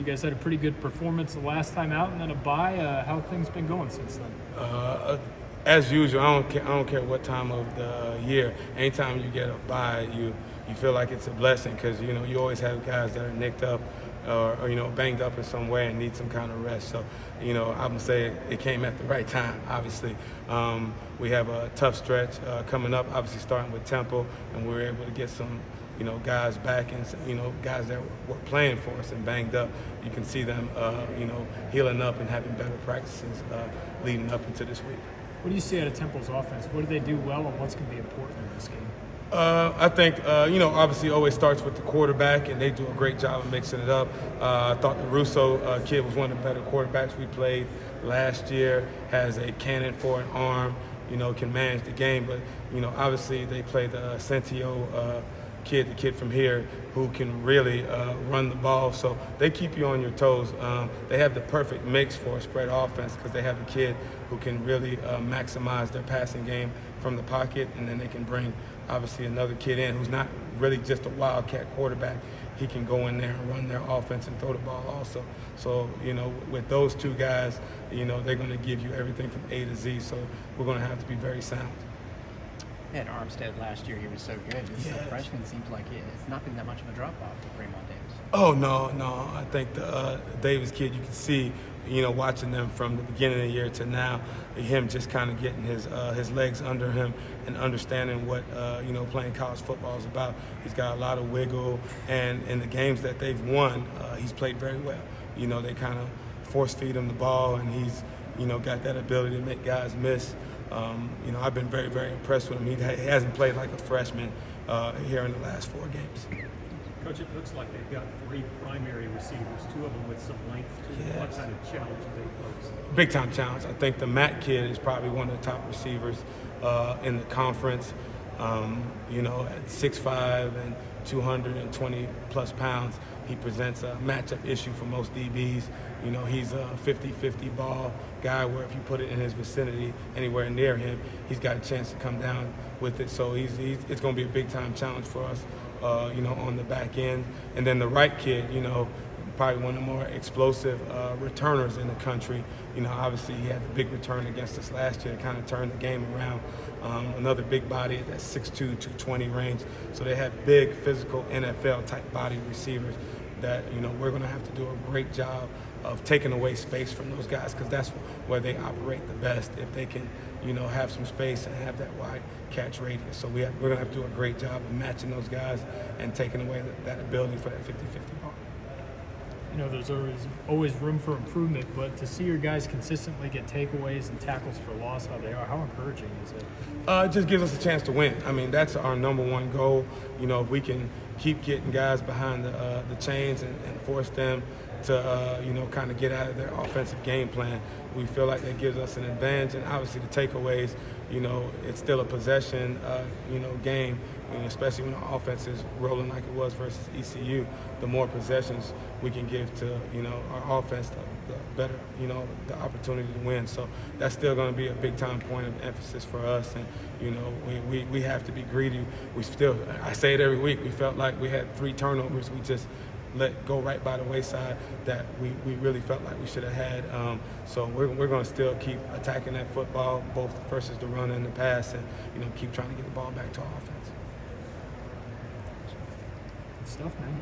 You guys had a pretty good performance the last time out, and then a bye. How have things been going since then? As usual, I don't care what time of the year. Anytime you get a bye, you feel like it's a blessing because you always have guys that are nicked up or banged up in some way and need some kind of rest. So I'm gonna say it came at the right time. Obviously, we have a tough stretch coming up. Obviously, starting with Temple, and we were able to get some guys back and guys that were playing for us and banged up. You can see them healing up and having better practices leading up into this week. What do you see out of Temple's offense? What do they do well, and what's going to be important in this game? I think, obviously it always starts with the quarterback, and they do a great job of mixing it up. I thought the Russo kid was one of the better quarterbacks we played last year, has a cannon for an arm, can manage the game. But, obviously they play the Centio kid, the kid from here, who can really run the ball. So they keep you on your toes. They have the perfect mix for a spread offense because they have a kid who can really maximize their passing game from the pocket, and then they can bring obviously another kid in who's not really just a wildcat quarterback. He can go in there and run their offense and throw the ball also. So, with those two guys, they're going to give you everything from A to Z. So we're going to have to be very sound. At Armstead last year, he was so good. This freshman seems like it's not been that much of a drop-off for Fremont Davis. Oh, no. I think the Davis kid, you can see, watching them from the beginning of the year to now, him just kind of getting his legs under him and understanding what, playing college football is about. He's got a lot of wiggle, and in the games that they've won, he's played very well. They kind of force-feed him the ball, and he's, got that ability to make guys miss. I've been very, very impressed with him. He hasn't played like a freshman here in the last 4 games. Coach, it looks like they've got 3 primary receivers, 2 of them with some length to them. What kind of challenge do they pose? Big time challenge. I think the Matt kid is probably one of the top receivers in the conference. At 6'5" and 220 plus pounds, he presents a matchup issue for most DBs. He's a 50-50 ball guy where if you put it in his vicinity, anywhere near him, he's got a chance to come down with it. So it's going to be a big time challenge for us, on the back end. And then the right kid, probably one of the more explosive returners in the country. Obviously he had the big return against us last year to kind of turn the game around. Another big body at that 6'2", 220 range. So they have big, physical NFL-type body receivers that, we're going to have to do a great job of taking away space from those guys because that's where they operate the best, if they can, have some space and have that wide catch radius. So we're going to have to do a great job of matching those guys and taking away that ability for that 50-50 ball. There's always room for improvement, but to see your guys consistently get takeaways and tackles for loss, how they are, how encouraging is it? It just gives us a chance to win. I mean, that's our number one goal. If we can keep getting guys behind the chains and force them to, kind of get out of their offensive game plan, we feel like that gives us an advantage. And obviously the takeaways, it's still a possession, game, especially when the offense is rolling like it was versus ECU. The more possessions we can give to, our offense, the better, the opportunity to win. So that's still going to be a big time point of emphasis for us. And, we have to be greedy. I say it every week, we felt like we had 3 turnovers. We just let go right by the wayside that we really felt like we should have had. So we're going to still keep attacking that football, both versus the run and the pass, and keep trying to get the ball back to our offense. Good stuff, man.